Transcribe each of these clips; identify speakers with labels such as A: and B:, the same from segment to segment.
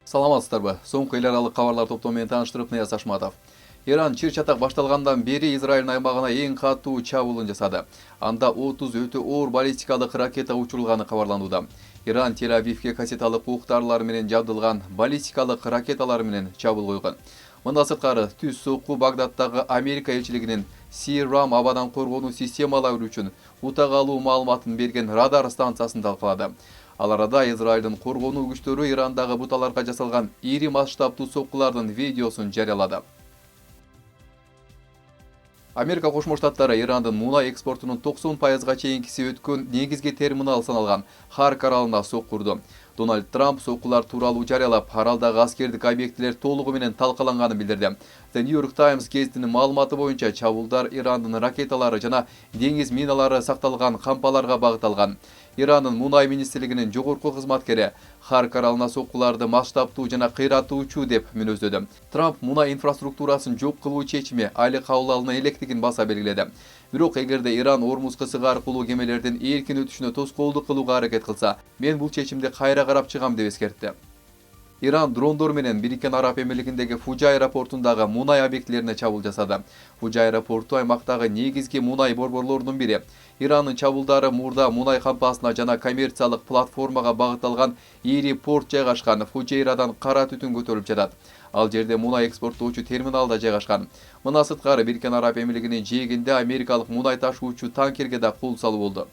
A: Саламатсыздарбы? Соңку эл аралык кабарлар топтому менен тааныштырып Нияз Ашматов. Иран чыр-чатак башталгандан бери Израилдин аймагына эң катуу чабуулун жасады. Анда 30 өтө оор баллистикалык ракета учурулганы кабарланууда. Иран Тель-Авивге кассеталык уктарлар менен жабдылган баллистикалык ракеталар менен чабуул койгон. Мындан сырткары түз сокку Багдадтагы Америка элчилигинин Сиррам абадан коргонуу системалары үчүн утагалуу маалыматын берген радар станциясын талкалады. Ал арада Израилдин коргонуу күчтөрү Ирандагы буталарга жасалган ири масштабтуу соккулардын видеосун жарыялады. Америка Кошмо Штаттары Ирандын мунай экспортунун 90%га чейинкиси өткөн негизги терминал саналган Харк аралына соккурду. Дональд Трамп соккулар тууралуу жарыялап, аралдагы аскердик объектилер толугу менен талкаланганын билдирди. The New York Times гезитинин маалыматы боюнча чабуулдар Ирандын ракеталары жана деңиз миналары сакталган кампаларга багытталган. Ирандын мунай министрлигинин жогорку кызматкери Харк аралына соккуларды масштабтуу жана кыйратуучу деп мүнөздөдү. Трамп мунай инфраструктурасын жок кылуу чечими али кабыл алына электигин баса белгиледи. Бирок эгерде Иран Ормуз кысыгы аркылуу кемелердин эркин өтүшүнө тоскоолдук кылууга аракет кылса, мен бул чечимди кайра карап чыгам деп эскертти. Иран дрондор менен Бириккен Араб Эмирлигиндеги Фужа аэропортундагы мунай объектилерине чабуул жасады. Фужа аэропорту аймактагы негизги мунай борборлорунун бири. Ирандын чабуулдары мурда мунай кампасына жана коммерциялык платформага багытталган ири порт жайгашкан Фужейрадан кара түтүн көтөрүлүп жатат. Ал жерде мунай экспорттоочу терминал да жайгашкан. Мына сырткары Бириккен Араб Эмирлигинин жээгинде америкалык мунай ташуучу танкерге да кул салуу болду.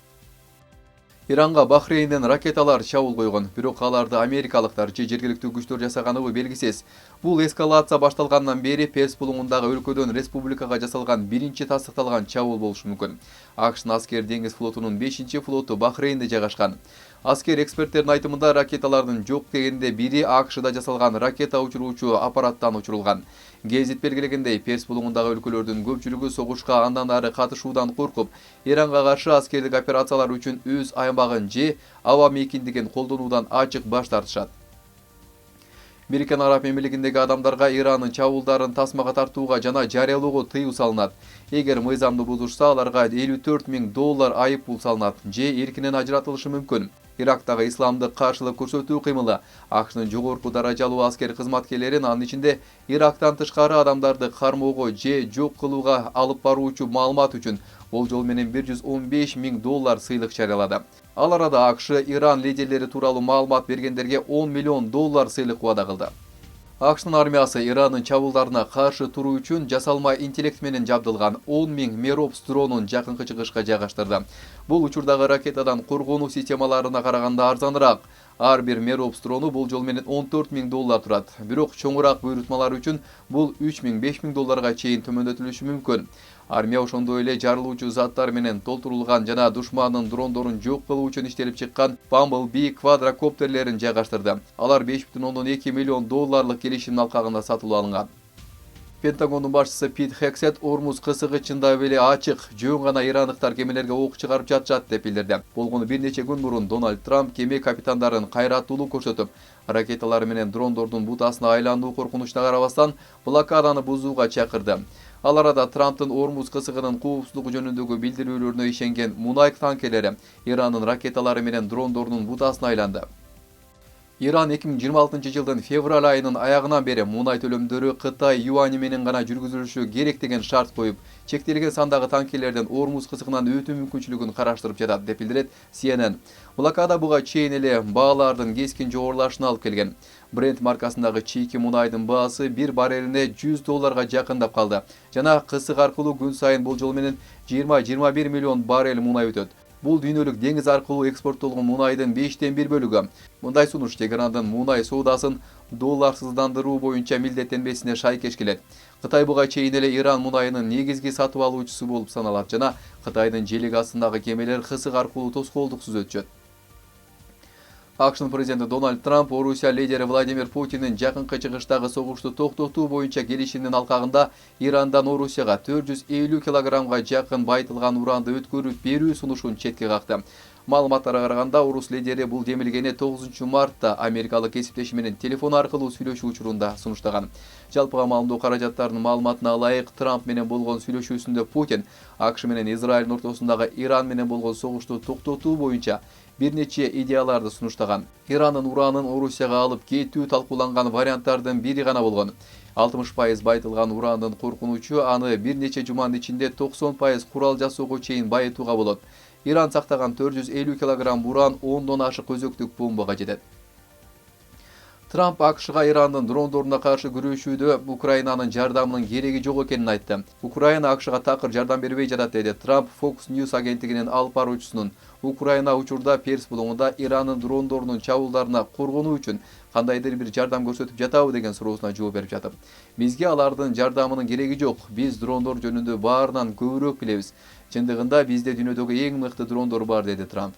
A: Иранга Бахрейнден ракеталар чабуул койгон, бирок аларды америкалыктар же жергиликтүү күчтөр жасаганыбы белгисиз. Бул эскалация башталгандан бери Перс булуңундагы өлкөдөн республикага жасалган биринчи тастыкталган чабуул болушу мүмкүн. AQShnын аскер деңиз флотунун 5-флоту Бахрейнде жайгашкан. Аскер эксперттердин айтымында ракеталардын жок дегенде бири AQShда жасалган ракета учуруучу аппараттан учурулган. Гезит белгилегендей, Перс булуңундагы өлкөлөрдүн көпчүлүгү согушка андан ары катышуудан коркуп, Иранга каршы аскердик операциялар үчүн өз аймагын же аба мейкиндигин колдонуудан ачык баш тартышат. Бириккен Араб Эмирлигиндеги адамдарга Ирандын чабуулдарын тасмага тартууга жана жарыялоого тыюу салынат. Эгер мыйзамды бузушса, аларга $54,000 айып пул салынат же эркинен ажыратылышы мүмкүн. Ирактагы исламдык каршылык көрсөтүү кыймылы AQShnын жогорку даражалуу аскер кызматкерлерин, анын ичинде Ирактан тышкары адамдарды кармоого же жок кылууга алып баруучу маалымат үчүн болжол менен $115,000 сыйлык жарыялады. Ал арада AQSh Иран лидерлери тууралуу маалымат бергендерге $10 миллион сыйлык убада кылды. AQShnын армиясы Ирандын чабуулдарына каршы туруу үчүн жасалма интеллект менен жабдылган 10,000 Merops дронун жакынкы чыгышка жайгаштырды. Бул учурдагы ракетадан коргонуу системаларына караганда арзаныраак. Ар бир Merops дрону болжол менен $14,000 турат. Бирок чоңураак буйрутмалар үчүн бул $3,000–5,000 чейин төмөндөтүлүшү мүмкүн. Армия ошондой эле жарылуучу заттар менен толтурулган жана душмандын дрондорун жок кылуу үчүн иштелип чыккан Bumblebee квадрокоптерлерин жайгаштырды. Алар $5,2 миллион келишимдин алкагында сатылып алынган. Пентагондун башчысы Пит Хексет Ормуз кысыгы чындап эле ачык, жөн гана ирандыктар кемелерге ок чыгарып жатышат деп билдирди. Болгону бир нече күн мурун Дональд Трамп кеме капитандарын кайраттуулук көрсөтүп, ракеталар менен дрондордун бутасына айлануу коркунучуна карабастан блокаданы бузууга чакырды. Ал арада Трамптын Ормуз кысыгынын коопсуздугу жөнүндөгү билдирүүлөрүнө ишенген мунай танкерлери Ирандын ракеталары менен дрондордун бутасына айланды. Иран 2026-жылдын февраль айынын аягынан бери мунай төлөмдөрү Кытай юани менен гана жүргүзүлүшү керек деген шарт коюп, чектелген сандагы танкерлерден Ормуз кысыгынан өтүү мүмкүнчүлүгүн караштырып жатат деп билдирет CNN. Блокада буга чейин эле баалардын кескин жогорулашына алып келген. Brent маркасындагы чийки мунайдын баасы bir баррелине $100 жакындап калды. Жана кысык аркылуу күн сайын болжол менен 20–21 миллион баррель мунай өтөт. Бул дүйнөлүк деңиз аркылуу экспорттолгон мунайдын 5/1 бөлүгү. Мындай сунуш Тегерандын мунай соодасын долларсыздандыруу боюнча милдеттенмесине шайкеш келет. Кытай буга чейин эле Иран мунайынын негизги сатып алуучусу болуп саналат жана Кытайдын желек астындагы кемелер кысык аркылуу тоскоолдуксуз өтүшөт. AQShnын президенти Дональд Трамп Орусия лидери Владимир Путиндин жакынкы чыгыштагы согушту токтотуу боюнча келишимдин алкагында Ирандан Орусияга 450 килограммга жакын байытылган уранды өткөрүп берүү сунушун четке какты. Маалыматтарга караганда, Орус лидери бул демилгени 9 мартта америкалык кесиптеши менен телефон аркылуу сүйлөшүү учурунда сунуштаган. Жалпыга маалымдоо каражаттарынын маалыматына ылайык, Трамп менен болгон сүйлөшүүсүндө Путин AQSh менен Израилдин ортосундагы Иран менен болгон согушту токтотуу боюнча бир нече идеяларды сунуштаган. Ирандын уранын Орусияга алып кетүү талкууланган варианттардын бири гана болгон. 60% байытылган урандын коркунучу аны бир нече жуманын ичинде 90% курал жасоого чейин байытууга болот. Иран сактаган 450 килограмм уран 10дон ашык өзөктүк бомбага жетет. Трамп АКШга Ирандын дрондоруна каршы күрөшүүдө Украинанын жардамынын кереги жок экенин айтты. Украина АКШга такыр жардам бербей жатат деди Трамп Fox News агенттигинин алып баруучусунун. Украина учурда Перс булуңунда Ирандын дрондорунун чабуулдарына коргонуу үчүн кандайдыр бир жардам көрсөтүп жатабы деген суроосуна жооп берип жатып. Бизге алардын жардамынын кереги жок. Биз дрондор жөнүндө баарынан көбүрөөк билебиз. Чындыгында бизде дүйнөдөгү эң мыкты дрондор бар деди Трамп.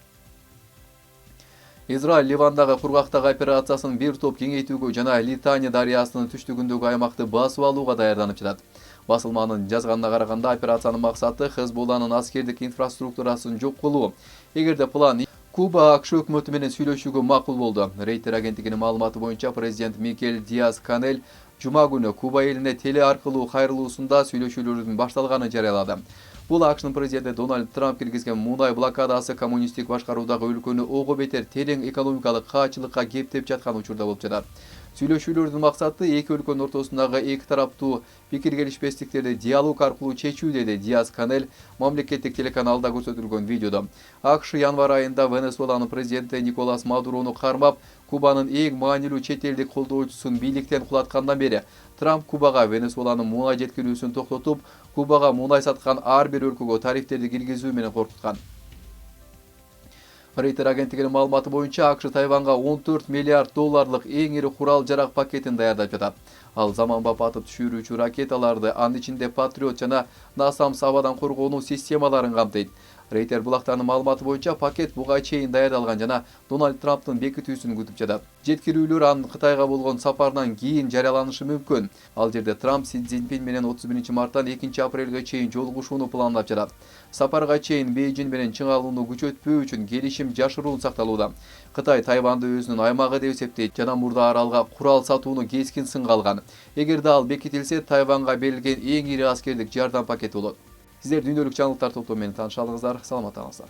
A: Израиль Ливандагы кургактагы операциясын бир топ кеңейтүүгө жана Литания дарыясынын түштүгүндөгү аймакты басып алууга даярданып жатат. Басылманын жазганына караганда операциянын максаты Хезболланын аскердик инфраструктурасын жок кылуу. Эгерде план Куба АКШ өкмөтү менен сүйлөшүүгө макул болду. Рейтер агенттигинин маалыматы боюнча президент Микель Диас-Канель жума күнү Куба элине теле аркылуу кайрылуусунда сүйлөшүүлөрдүн башталганын жарыялады. Бул АКШнын президенти Дональд Трамп киргизген мунай блокадасы коммунисттик башкаруудагы өлкөнү ого бетер терең экономикалык каачылыкка кептеп жаткан учурда болуп жатат. Сүйлөшүүлөрдүн максаты эки өлкөнүн ортосундагы эки тараптуу пикир келишпестиктерди диалог аркылуу чечүү деди Диас-Канель мамлекеттик телеканалда көрсөтүлгөн видеодо. АКШ январь айында Венесуэланын президенти Николас Мадурону кармап, Кубанын эң маанилүү чет элдик колдоочусун бийликтен кулаткандан бери Трамп Кубага Венесуэланын мунай жеткирүүсүн токтотуп, Кубага мунай саткан ар бир өлкөгө тарифтерди киргизүү менен коркуткан. Рейтер агенттигинин маалыматы боюнча АКШ Тайванга 14 миллиард долларлык эң ири курал-жарак пакетин даярдап жатат. Ал заманбап атып түшүрүүчү ракеталарды, анын ичинде Патриот жана Насамс абадан коргонуу системаларын камтыйт. Рейтер булактарынын маалыматы боюнча пакет буга чейин даярдалган жана Дональд Трамптын бекитүүсүн күтүп жатат. Жеткирүүлөр анын Кытайга болгон сапарынан кийин жарыяланышы мүмкүн. Ал жерде Трамп Си Цзиньпин менен 31 марттан 2 апрелге чейин жолугушууну пландап жатат. Сапарга чейин Бейжин менен чыңалууну күчөтпөө үчүн келишим жашыруун сакталууда. Кытай Тайванды өзүнүн аймагы деп эсептейт жана мурда аралга курал сатууну кескин сынга алган. Эгерде ал бекитилсе, Тайванга берилген эң ири аскердик жардам пакети болот. Сиздер дүйнөлүк жаңылыктар топтому менен таанышалыңыздар. Саламат калыңыздар.